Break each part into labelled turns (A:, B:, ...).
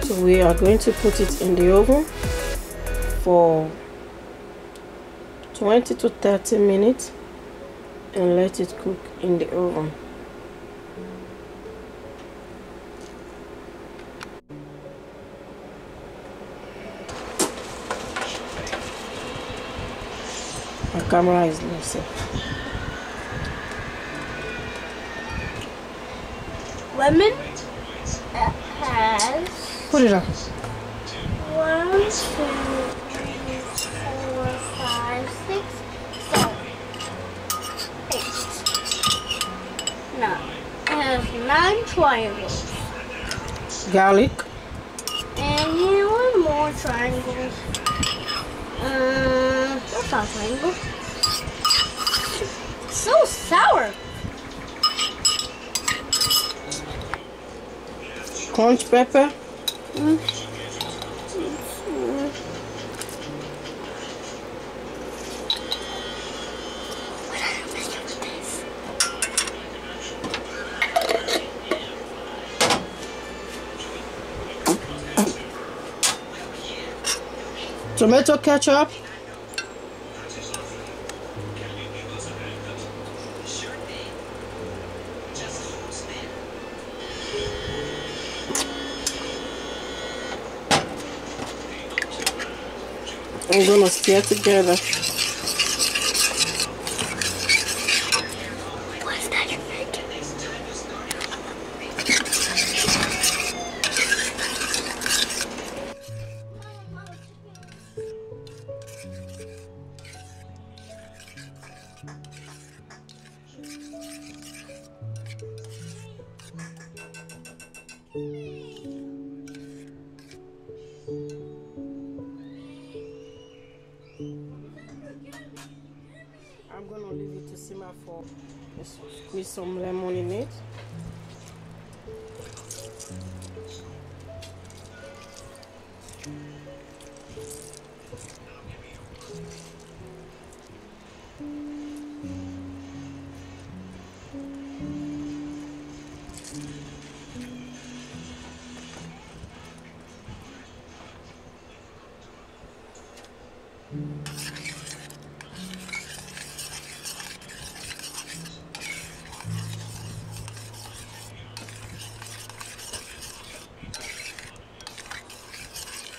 A: So we are going to put it in the oven for 20 to 30 minutes and let it cook in the oven. My camera is loose.
B: Lemon has...
A: Put it on.
B: 1, 2, 3, 4, 5, 6, 7, 8, 9. It has 9 triangles.
A: Garlic.
B: And yeah, one more triangle. That's not a triangle. So sour.
A: Crunch pepper. Tomato ketchup. I'm gonna stir together.
B: What's that you making?
A: I'm gonna leave it to simmer for, squeeze some lemon in it.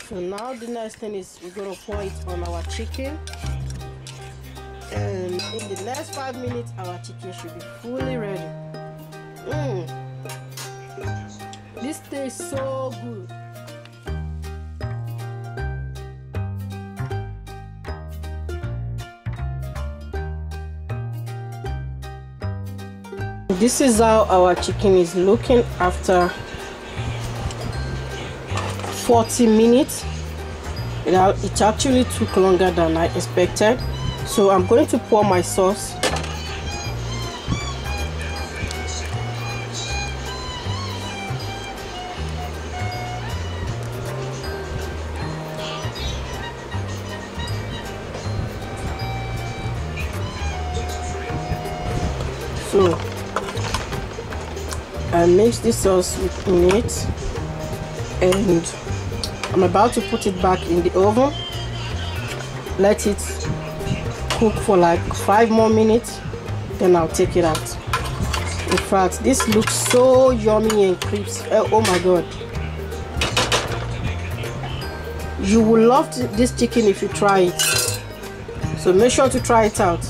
A: So now the next thing is we're gonna pour it on our chicken, and in the next 5 minutes our chicken should be fully ready. This tastes so good. This is how our chicken is looking after 40 minutes. It actually took longer than I expected. So I'm going to pour my sauce. So I mix the sauce in it, and I'm about to put it back in the oven. Let it cook for like 5 more minutes, then I'll take it out. In fact, this looks so yummy and crispy. Oh my god, you will love this chicken if you try it. So make sure to try it out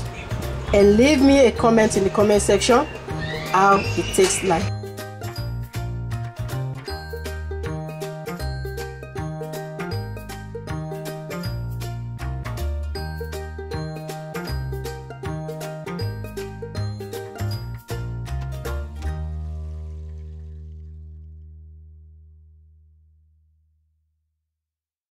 A: and leave me a comment in the comment section how it tastes like.